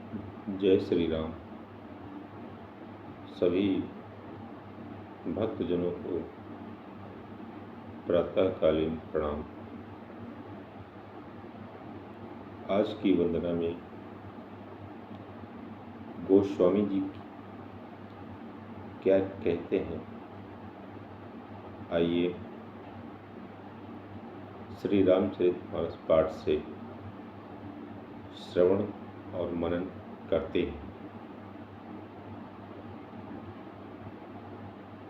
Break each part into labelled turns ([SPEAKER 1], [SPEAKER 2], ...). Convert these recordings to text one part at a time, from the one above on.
[SPEAKER 1] जय श्री राम। सभी भक्तजनों को प्रातःकालीन प्रणाम। आज की वंदना में गोस्वामी जी क्या कहते हैं, आइए श्री रामचरितमानस पाठ से श्रवण और मनन करते हैं।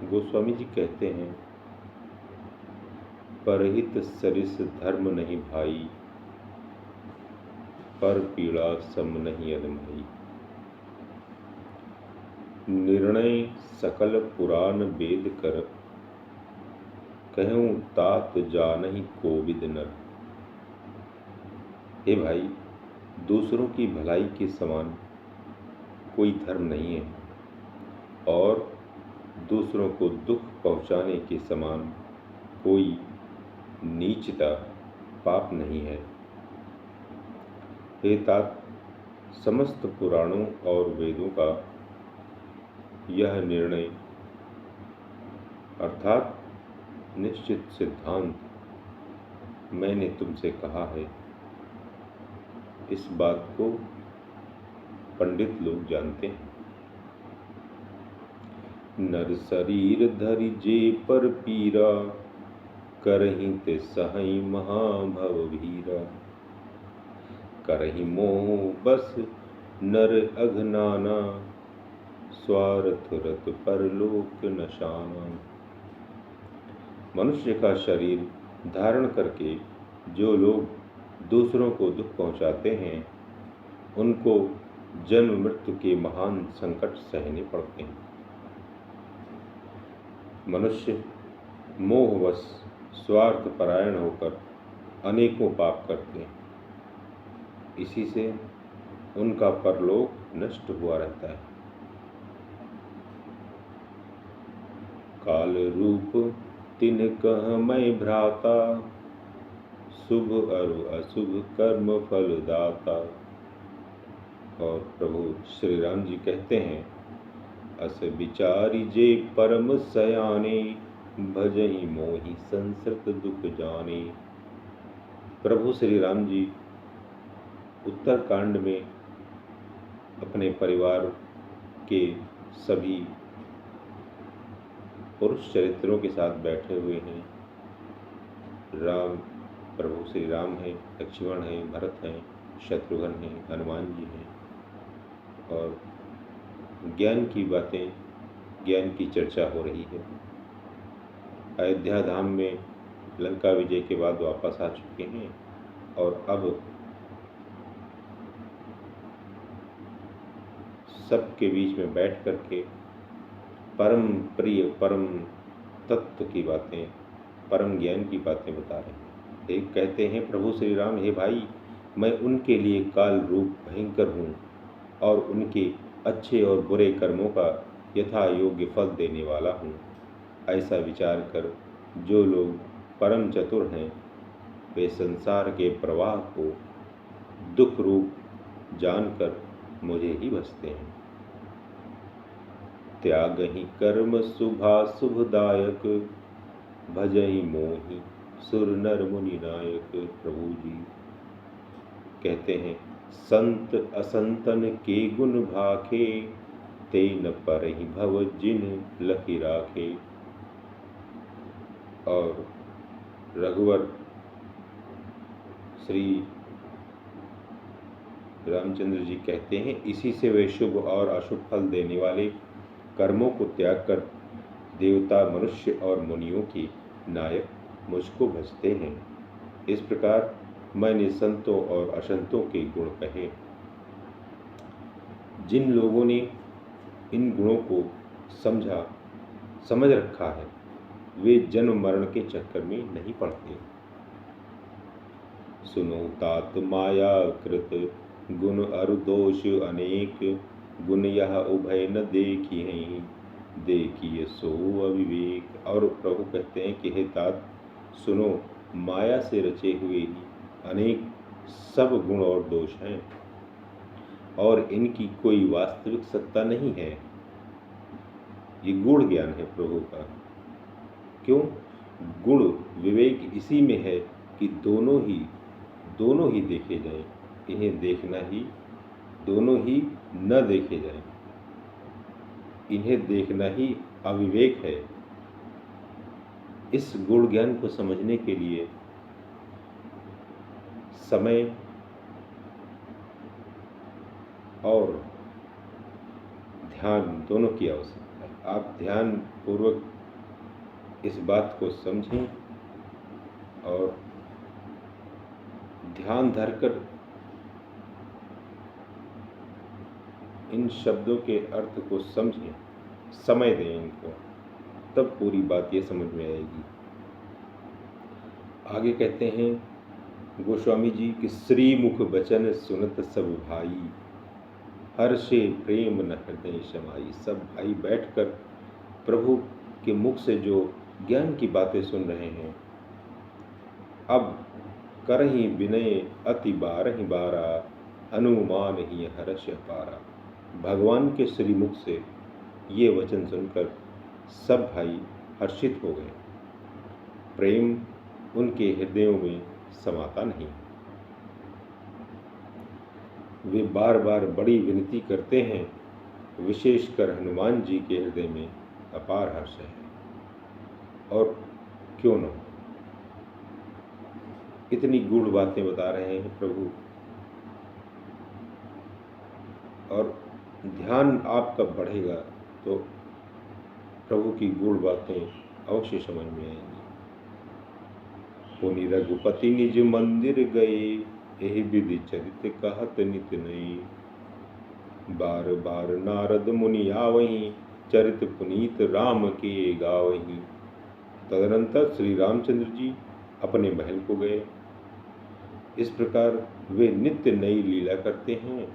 [SPEAKER 1] गोस्वामी जी कहते हैं, परहित सरिस धर्म नहीं भाई, पर पीड़ा सम नहीं अदमाई। निर्णय सकल पुराण वेद कर, कहूँ तात जानहि कोविद नर। हे भाई, दूसरों की भलाई के समान कोई धर्म नहीं है और दूसरों को दुख पहुँचाने के समान कोई नीचता पाप नहीं है। हे तात, समस्त पुराणों और वेदों का यह निर्णय अर्थात निश्चित सिद्धांत मैंने तुमसे कहा है। इस बात को पंडित लोग जानते हैं। नर शरीर धरि जे पर पीरा, करहि ते सहई महाभव भीरा। करहि मोह बस नर अघनाना, स्वार्थ रत परलोक नशाना। मनुष्य का शरीर धारण करके जो लोग दूसरों को दुख पहुंचाते हैं, उनको जन्म मृत्यु के महान संकट सहने पड़ते हैं। मनुष्य मोहवश स्वार्थ परायण होकर अनेकों पाप करते हैं। इसी से उनका परलोक नष्ट हुआ रहता है। काल रूप तिन कह मैं भ्राता, शुभ अरु अशुभ कर्म फल दाता। और प्रभु श्री राम जी कहते हैं, अस विचारी जे परम सयाने, भजहि मोहि संसृत दुख जाने। प्रभु श्री राम जी उत्तरकांड में अपने परिवार के सभी पुरुष चरित्रों के साथ बैठे हुए हैं। राम, प्रभु श्री राम हैं, लक्ष्मण हैं, भरत हैं, शत्रुघ्न हैं, हनुमान जी हैं और ज्ञान की बातें, ज्ञान की चर्चा हो रही है। अयोध्या धाम में लंका विजय के बाद वापस आ चुके हैं और अब सबके बीच में बैठ करके परम प्रिय, परम तत्व की बातें, परम ज्ञान की बातें बता रहे हैं। एक कहते हैं प्रभु श्री राम, हे भाई, मैं उनके लिए काल रूप भयंकर हूँ और उनके अच्छे और बुरे कर्मों का यथा योग्य फल देने वाला हूँ। ऐसा विचार कर जो लोग परम चतुर हैं, वे संसार के प्रवाह को दुख रूप जानकर मुझे ही भजते हैं। त्यागहि कर्म शुभाशुभदायक, भजहि मोहि सुर नर मुनि नायक। प्रभु जी कहते हैं, संत असंतन के गुण भाखे, ते न परहि भव जिन लखि राखे। और रघुवर श्री रामचंद्र जी कहते हैं, इसी से वे शुभ और अशुभ फल देने वाले कर्मों को त्याग कर देवता, मनुष्य और मुनियों के नायक मुझको भजते हैं। इस प्रकार मैंने संतों और असंतों के गुण कहे। जिन लोगों ने इन गुणों को समझ रखा है, वे जन्म मरण के चक्कर में नहीं पड़ते। सुनो तात माया कृत, गुण अरु दोष अनेक। गुण यह उभय न देखी हैं, देखिए सो अविवेक। और प्रभु कहते हैं कि हे तात, सुनो, माया से रचे हुए ही अनेक सब गुण और दोष हैं। और इनकी कोई वास्तविक सत्ता नहीं है। ये गुण ज्ञान है प्रभु का। क्यों? गुण विवेक इसी में है कि दोनों ही देखे जाएं। इन्हें देखना ही, दोनों ही न देखे जाएं। इन्हें देखना ही अविवेक है। इस गुण ज्ञान को समझने के लिए समय और ध्यान दोनों की आवश्यकता है। आप ध्यान पूर्वक इस बात को समझें और ध्यान धरकर इन शब्दों के अर्थ को समझें, समय दें इनको, तब पूरी बात ये समझ में आएगी। आगे कहते हैं गोस्वामी जी कि श्रीमुख वचन सुनत सब भाई, हर्षे प्रेम न हृदय समाई। सब भाई बैठकर प्रभु के मुख से जो ज्ञान की बातें सुन रहे हैं, अब करहि विनय अति बारहि बारा, अनुमान ही हर्ष पारा। भगवान के श्रीमुख से ये वचन सुनकर सब भाई हर्षित हो गए। प्रेम उनके हृदयों में समाता नहीं। वे बार बार बड़ी विनती करते हैं। विशेषकर हनुमान जी के हृदय में अपार हर्ष है। और क्यों न, इतनी गूढ़ बातें बता रहे हैं प्रभु, और ध्यान आपका बढ़ेगा तो प्रभु की गूढ़ बातें अवश्य समझ में आएंगी। पुनि रघुपति निज मंदिर गए, यही विधि चरित कहत नित नई। बार बार नारद मुनि आवहीं, चरित पुनीत राम के गावहीं। तदनंतर श्री रामचंद्र जी अपने महल को गए। इस प्रकार वे नित्य नई लीला करते हैं।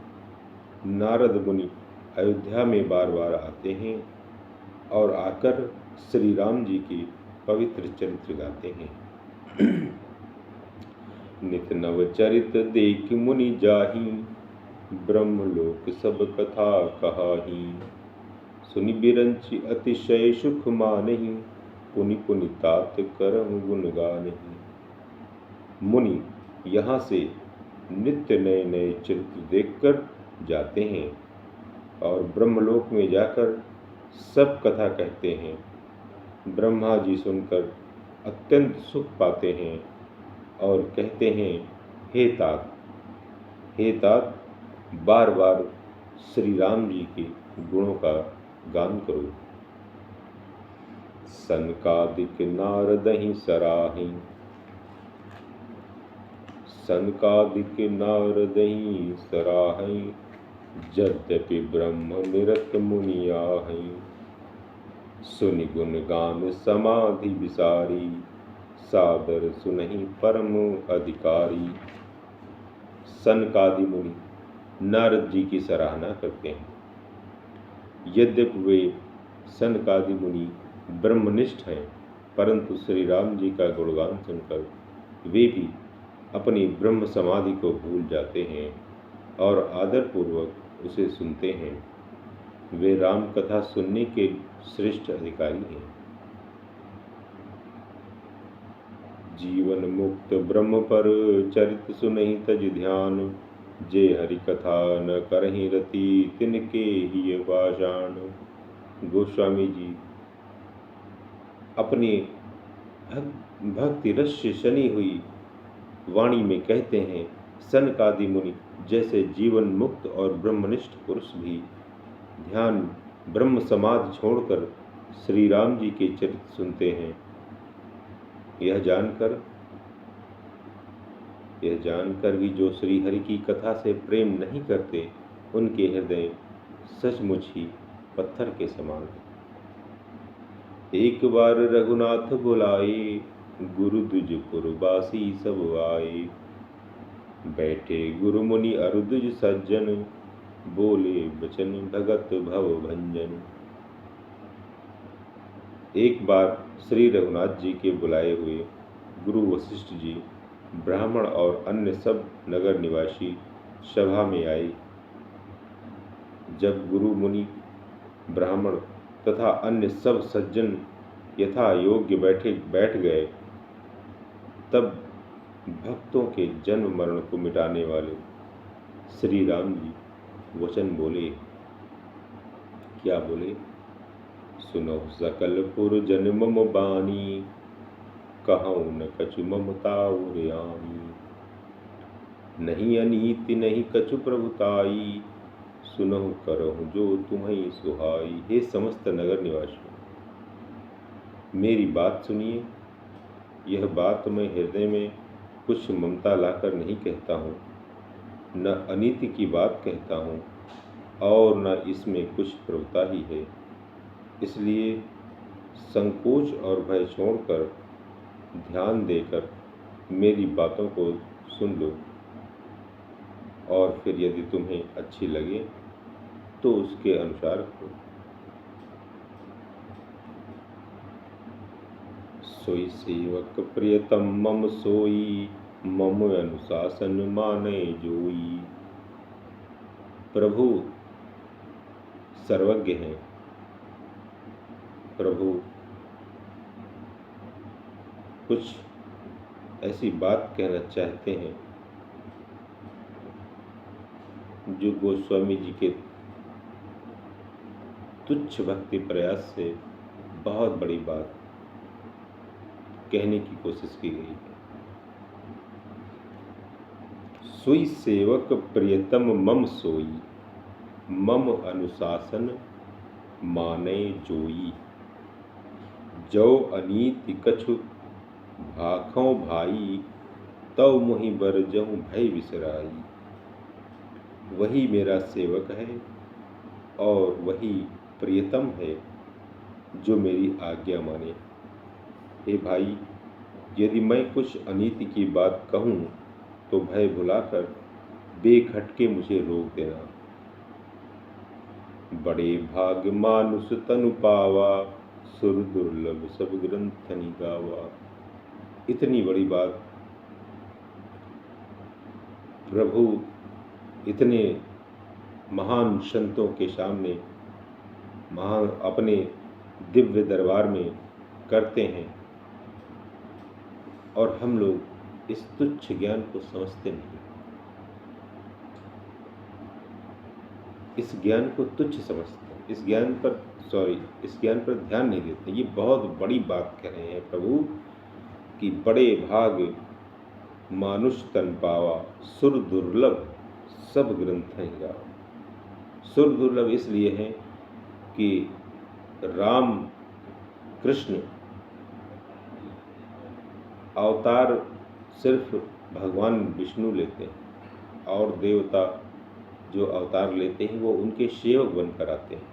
[SPEAKER 1] नारद मुनि अयोध्या में बार बार आते हैं और आकर श्री राम जी की पवित्र चरित्र गाते हैं। नित नव चरित देख मुनि जाहि, ब्रह्मलोक सब कथा कहाहि। सुनि बिरंचि अतिशय सुख मानहि, पुनि पुनि तात करम गुण गानहि। मुनि यहाँ से नित्य नए नए चरित्र देखकर जाते हैं और ब्रह्मलोक में जाकर सब कथा कहते हैं। ब्रह्मा जी सुनकर अत्यंत सुख पाते हैं और कहते हैं, हे तात, बार बार श्री राम जी के गुणों का गान करो। सनकादिक नारदहि सराहि, सनकादिक नारदहि सराहि। यद्यपि ब्रह्म निरत मुनि आहि, सुनि गुण गान समाधि विसारी। सादर सुनहि परम अधिकारी। सनकादि मुनि नारद जी की सराहना करते हैं। यद्यपि वे सनकादि मुनि ब्रह्मनिष्ठ हैं, परंतु श्री राम जी का गुणगान सुनकर वे भी अपनी ब्रह्म समाधि को भूल जाते हैं और आदरपूर्वक उसे सुनते हैं। वे राम कथा सुनने के श्रेष्ठ अधिकारी हैं। जीवन मुक्त ब्रह्म पर चरित सुनहि तज ध्यान। जे हरि कथा न करहि रति, तिनके ही पाषाण। गोस्वामी जी अपनी भक्ति रस से शनि हुई वाणी में कहते हैं, सनकादि मुनि जैसे जीवन मुक्त और ब्रह्मनिष्ठ पुरुष भी ध्यान ब्रह्म समाधि छोड़कर श्री राम जी के चरित्र सुनते हैं। यह जानकर भी जो श्री हरि की कथा से प्रेम नहीं करते, उनके हृदय सचमुच ही पत्थर के समान है। एक बार रघुनाथ बुलाए, गुरु द्विजपुर बासी सब आए। बैठे गुरु मुनि अरु द्विज सज्जन, बोले बचन भगत भव भंजन। एक बार श्री रघुनाथ जी के बुलाए हुए गुरु वशिष्ठ जी, ब्राह्मण और अन्य सब नगर निवासी सभा में आए जब गुरु मुनि ब्राह्मण तथा अन्य सब सज्जन यथा योग्य बैठ गए, तब भक्तों के जन्म मरण को मिटाने वाले श्री राम जी वचन बोले। क्या बोले? सुनो सकल पुर जन मम बानी, कहूँ न कछु ममता उरियानी। नहीं अनीति नहीं कछु प्रभुताई, सुनहु करहु जो तुम्हें सुहाई। हे समस्त नगर निवासियों, मेरी बात सुनिए। यह बात मैं हृदय में कुछ ममता लाकर नहीं कहता हूँ, न अनीति की बात कहता हूँ और न इसमें कुछ प्रभुता ही है। इसलिए संकोच और भय छोड़कर ध्यान देकर मेरी बातों को सुन लो, और फिर यदि तुम्हें अच्छी लगे तो उसके अनुसार करो। सोई सेवक प्रियतम मम सोई, मम अनुशासन माने जोई। प्रभु सर्वज्ञ हैं। प्रभु कुछ ऐसी बात कहना चाहते हैं जो गोस्वामी जी के तुच्छ भक्ति प्रयास से बहुत बड़ी बात कहने की कोशिश की गई है। सोई सेवक प्रियतम मम सोई, मम अनुशासन माने जोई। जो अनीति कछु भाखों भाई, तव मुहि बरजहु भय विसराई। वही मेरा सेवक है और वही प्रियतम है जो मेरी आज्ञा माने। हे भाई, यदि मैं कुछ अनीति की बात कहूँ तो भय भुलाकर बेखटके मुझे रोक देना। बड़े भाग्य मानुष तनु पावा, सुर दुर्लभ सब ग्रंथनि गावा। इतनी बड़ी बात प्रभु इतने महान संतों के सामने महान अपने दिव्य दरबार में करते हैं, और हम लोग इस तुच्छ ज्ञान को समझते नहीं, इस ज्ञान को तुच्छ समझते हैं, इस ज्ञान पर ध्यान नहीं देते। ये बहुत बड़ी बात कह रहे हैं प्रभु कि बड़े भाग मानुष तन पावा, सुर दुर्लभ सब ग्रंथ हैं गावा। सुर दुर्लभ इसलिए है कि राम कृष्ण अवतार सिर्फ भगवान विष्णु लेते हैं, और देवता जो अवतार लेते हैं वो उनके सेवक बनकर आते हैं।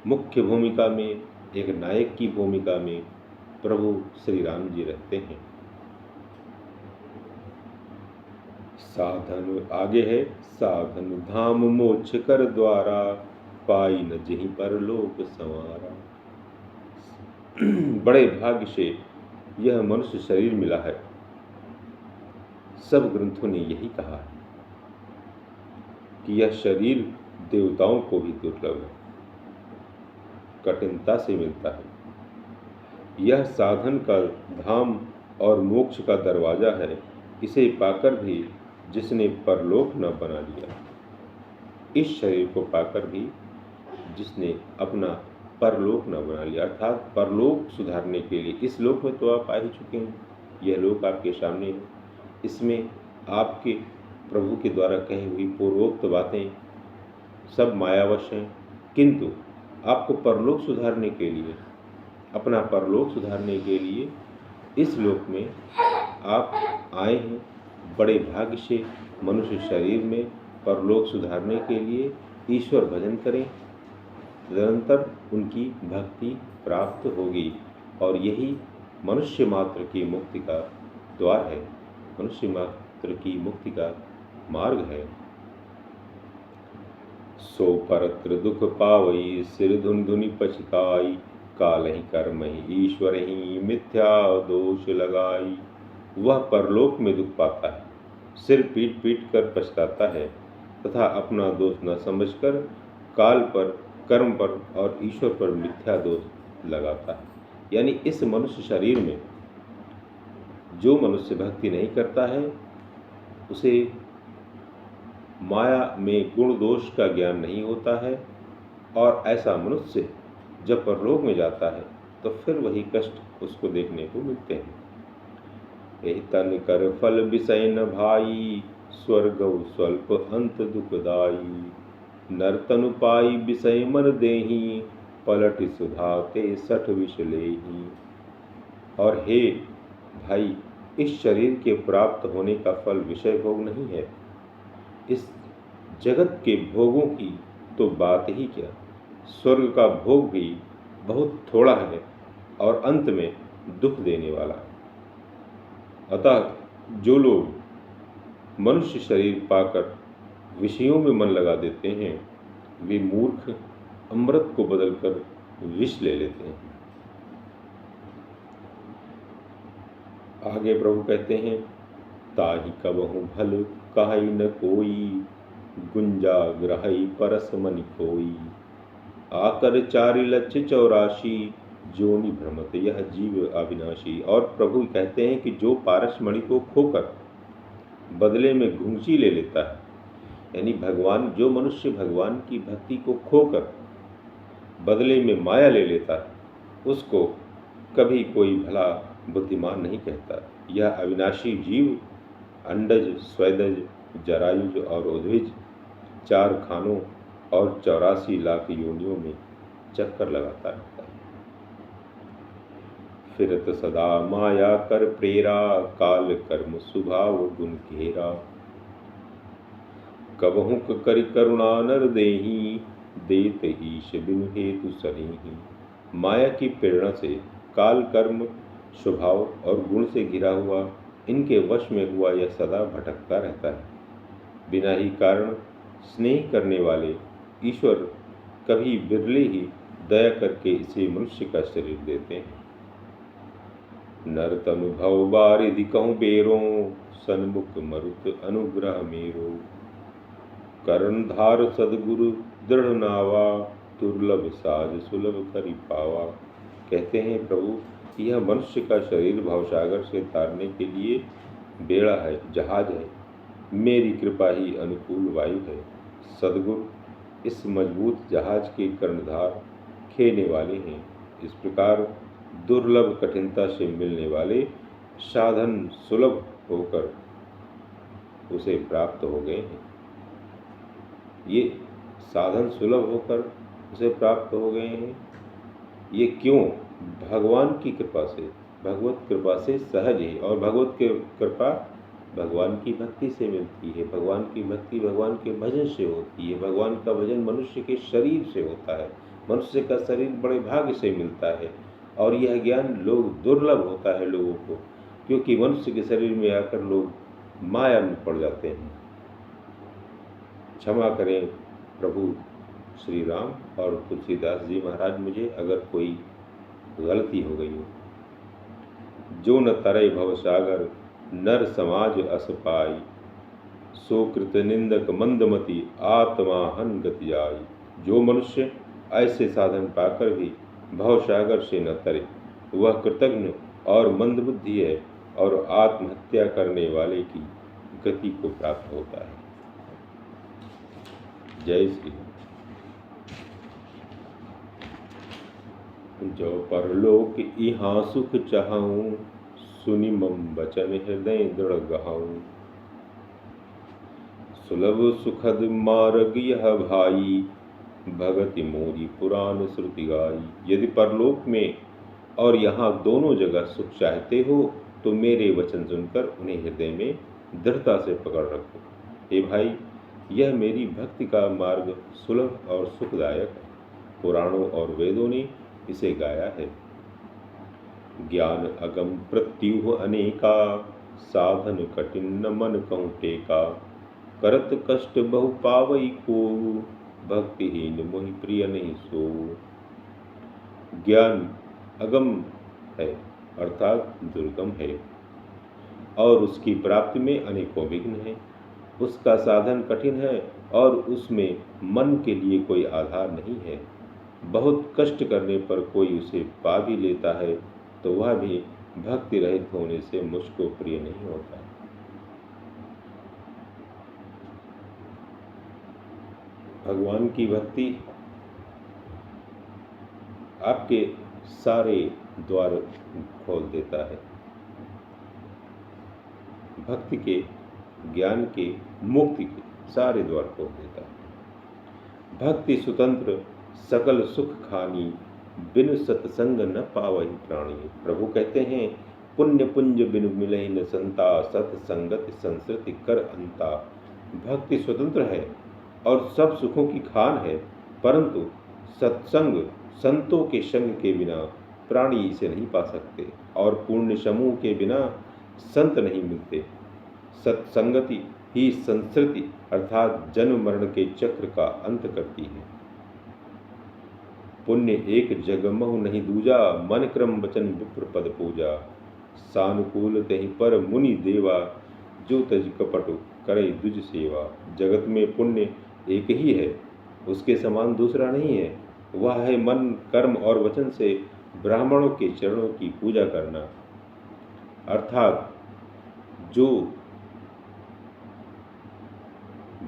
[SPEAKER 1] मुख्य भूमिका में, एक नायक की भूमिका में प्रभु श्री राम जी रहते हैं। साधन आगे है, साधन धाम मोक्ष कर द्वारा, पाई न जहीं पर लोक संवारा। बड़े भाग्य से यह मनुष्य शरीर मिला है। सब ग्रंथों ने यही कहा है कि यह शरीर देवताओं को भी दुर्लभ है, कठिनता से मिलता है। यह साधन का धाम और मोक्ष का दरवाजा है। इसे पाकर भी जिसने परलोक न बना लिया, इस शरीर को पाकर भी जिसने अपना परलोक न बना लिया, अर्थात परलोक सुधारने के लिए, इस लोक में तो आप आ ही चुके हैं, यह लोक आपके सामने है, इसमें आपके प्रभु के द्वारा कही हुई पूर्वोक्त बातें सब मायावश हैं, किंतु आपको परलोक सुधारने के लिए, अपना परलोक सुधारने के लिए इस लोक में आप आए हैं। बड़े भाग्य से मनुष्य शरीर में परलोक सुधारने के लिए ईश्वर भजन करें, निरंतर उनकी भक्ति प्राप्त होगी, और यही मनुष्य मात्र की मुक्ति का द्वार है, मनुष्य मात्र की मुक्ति का मार्ग है। सो परत्र दुख पावई, सिर धुन धुनि पछताई, काल ही कर्म ही ईश्वर ही मिथ्या दोष लगाई। वह परलोक में दुख पाता है, सिर पीट पीट कर पछताता है तथा अपना दोष न समझकर काल पर, कर्म पर और ईश्वर पर मिथ्या दोष लगाता है। यानी इस मनुष्य शरीर में जो मनुष्य भक्ति नहीं करता है उसे माया में गुण दोष का ज्ञान नहीं होता है, और ऐसा मनुष्य जब परलोक में जाता है तो फिर वही कष्ट उसको देखने को मिलते हैं। यही तन कर फल विषय न भाई, स्वर्ग स्वल्प अंत दुखदाई। नर तनु पाई विषय मन देही, पलट सुधाते सठ विष लेही। और हे भाई, इस शरीर के प्राप्त होने का फल विषय भोग नहीं है। इस जगत के भोगों की तो बात ही क्या, स्वर्ग का भोग भी बहुत थोड़ा है और अंत में दुख देने वाला है। अतः जो लोग मनुष्य शरीर पाकर विषयों में मन लगा देते हैं वे मूर्ख अमृत को बदलकर विष ले लेते हैं। आगे प्रभु कहते हैं, ताहि कबहु भल काहि न कोई, गुंजा ग्रहई परस मनि खोई। आकर 4,84,00,000 जोनि भ्रमत यह जीव अविनाशी। और प्रभु कहते हैं कि जो पारसमणि को खोकर बदले में घुंघची ले लेता है, यानी भगवान, जो मनुष्य भगवान की भक्ति को खोकर बदले में माया ले लेता है उसको कभी कोई भला बुद्धिमान नहीं कहता। यह अविनाशी जीव अंडज, स्वेदज, जरायुज और उद्भिज 4 खानों और 84 लाख योनियों में चक्कर लगाता रहता है। फिरत सदा माया कर प्रेरा, काल कर्म स्वभाव गुण घेरा। कबहु करि करुणा नर देही, देत ईश बिनु हेतु सनेही। माया की प्रेरणा से काल कर्म स्वभाव और गुण से घिरा हुआ, इनके वश में हुआ यह सदा भटकता रहता है। बिना ही कारण स्नेह करने वाले ईश्वर कभी बिरले ही दया करके इसे मनुष्य का शरीर देते हैं। नर तनु भव बारिधि कहूँ बेरो, सन्मुख मरुत अनुग्रह मेरो। करण धार सदगुरु दृढ़ नावा, दुर्लभ साज सुलभ करि पावा। कहते हैं प्रभु, यह मनुष्य का शरीर भवसागर से तारने के लिए बेड़ा है, जहाज है। मेरी कृपा ही अनुकूल वायु है। सदगुरु इस मजबूत जहाज के कर्णधार खेने वाले हैं। इस प्रकार दुर्लभ कठिनता से मिलने वाले साधन सुलभ होकर उसे प्राप्त हो गए हैं। ये साधन सुलभ होकर उसे प्राप्त हो गए हैं। ये क्यों? भगवान की कृपा से, भगवत कृपा से सहज है। और भगवत की कृपा भगवान की भक्ति से मिलती है। भगवान की भक्ति भगवान के भजन से होती है। भगवान का भजन मनुष्य के शरीर से होता है। मनुष्य का शरीर बड़े भाग्य से मिलता है। और यह ज्ञान लोग दुर्लभ होता है लोगों को, क्योंकि मनुष्य के शरीर में आकर लोग माया में पड़ जाते हैं। क्षमा करें प्रभु श्री राम और तुलसीदास जी महाराज, मुझे अगर कोई गलती हो गई हो। जो न तरय भव सागर, नर समाज अस पाई। सो कृत निंदक मंदमति, आत्मा हन गति आई। जो मनुष्य ऐसे साधन पाकर भी भव सागर से न तरे, वह कृतज्ञ और मंदबुद्धि है और आत्महत्या करने वाले की गति को प्राप्त होता है। जय श्री राम। जो परलोक इहाँ सुख चाहूं, सुनि मम बचन हृदय दृढ़ गहाऊं। सुलभ सुखद मार्ग यह भाई, भगति मोरी पुराण श्रुति गाई। यदि परलोक में और यहाँ दोनों जगह सुख चाहते हो तो मेरे वचन सुनकर उन्हें हृदय में दृढ़ता से पकड़ रखो। हे भाई, यह मेरी भक्ति का मार्ग सुलभ और सुखदायक है। पुराणों और वेदों ने इसे गाया है। ज्ञान अगम प्रत्युह अनेका, साधन कठिन न मन कहूँ टेका। करत कष्ट बहु पावई को, भक्तिहीन मोहि प्रिय नहीं सो। ज्ञान अगम है अर्थात दुर्गम है और उसकी प्राप्ति में अनेकों विघ्न हैं। उसका साधन कठिन है और उसमें मन के लिए कोई आधार नहीं है। बहुत कष्ट करने पर कोई उसे पा भी लेता है तो वह भी भक्ति रहित होने से मुझको प्रिय नहीं होता। भगवान की भक्ति आपके सारे द्वार खोल देता है। भक्ति के, ज्ञान के, मुक्ति के सारे द्वार खोल देता है। भक्ति स्वतंत्र सकल सुख खानी, बिन सत्संग न पावहि प्राणी। प्रभु कहते हैं, पुण्य पुंज बिन मिलहि न संता, सत्संगति संस्कृति कर अंता। भक्ति स्वतंत्र है और सब सुखों की खान है, परंतु सत्संग, संतों के संग के बिना प्राणी इसे नहीं पा सकते और पुण्य समूह के बिना संत नहीं मिलते। सत्संगति ही संस्कृति अर्थात जन्म मरण के चक्र का अंत करती है। पुण्य एक जगमहु नहीं दूजा, मन क्रम वचन विप्र पद पूजा। सानुकूल तहि पर मुनि देवा, जो तज कपट करे दुज सेवा। जगत में पुण्य एक ही है, उसके समान दूसरा नहीं है। वह है मन, कर्म और वचन से ब्राह्मणों के चरणों की पूजा करना, अर्थात जो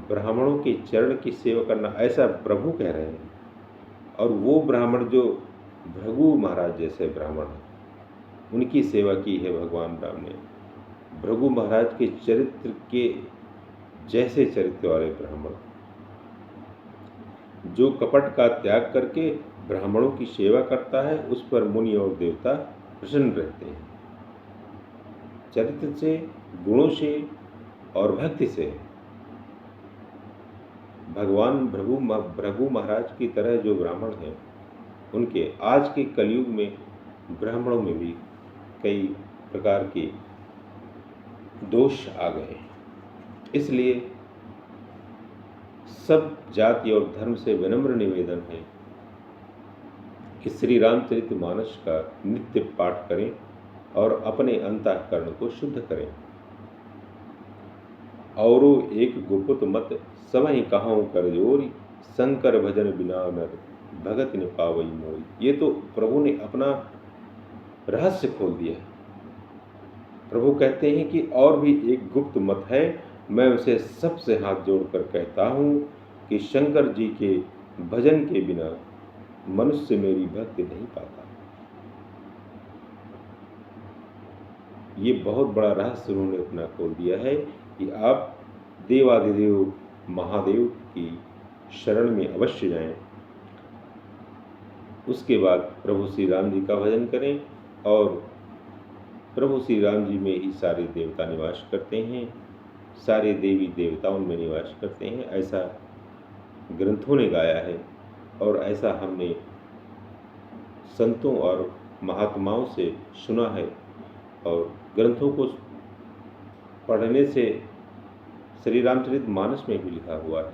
[SPEAKER 1] ब्राह्मणों के चरण की सेवा करना, ऐसा प्रभु कह रहे हैं। और वो ब्राह्मण जो भृगु महाराज जैसे ब्राह्मण हैं, उनकी सेवा की है भगवान राम ने। भृगु महाराज के चरित्र के जैसे चरित्र वाले ब्राह्मण, जो कपट का त्याग करके ब्राह्मणों की सेवा करता है, उस पर मुनि और देवता प्रसन्न रहते हैं। चरित्र से, गुणों से और भक्ति से भगवान भृगु महाराज की तरह जो ब्राह्मण हैं, उनके आज के कलयुग में ब्राह्मणों में भी कई प्रकार के दोष आ गए। इसलिए सब जाति और धर्म से विनम्र निवेदन है कि श्री रामचरितमानस का नित्य पाठ करें और अपने अंतःकरण को शुद्ध करें। औरो एक गुपुत मत समहि कहाऊं कर जोरी, शंकर भजन बिना नर भगत न पावई मोई। ये तो प्रभु ने अपना रहस्य खोल दिया है। प्रभु कहते हैं कि और भी एक गुप्त मत है, मैं उसे सबसे हाथ जोड़कर कहता हूँ कि शंकर जी के भजन के बिना मनुष्य मेरी भक्ति नहीं पाता। ये बहुत बड़ा रहस्य उन्होंने अपना खोल दिया है कि आप देवादिदेव महादेव की शरण में अवश्य जाएं। उसके बाद प्रभु श्री राम जी का भजन करें और प्रभु श्री राम जी में ही सारे देवता निवास करते हैं, सारे देवी देवता उनमें निवास करते हैं, ऐसा ग्रंथों ने गाया है और ऐसा हमने संतों और महात्माओं से सुना है। और ग्रंथों को पढ़ने से श्री रामचरितमानस में भी लिखा हुआ है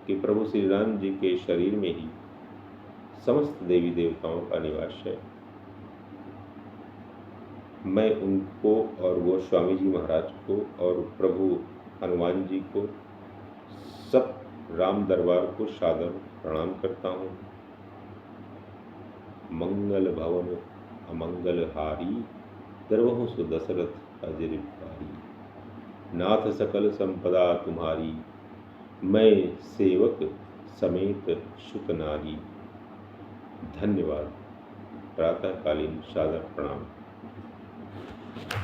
[SPEAKER 1] कि प्रभु श्री राम जी के शरीर में ही समस्त देवी देवताओं का निवास है। मैं उनको और वो स्वामी जी महाराज को और प्रभु हनुमान जी को, सब राम दरबार को सादर प्रणाम करता हूँ। मंगल भवन अमंगल हारी, द्रवहु सु दशरथ अजर भारी। नाथ सकल संपदा तुम्हारी, मैं सेवक समेत सुत नारी। धन्यवाद। प्रातःकालीन सादर प्रणाम।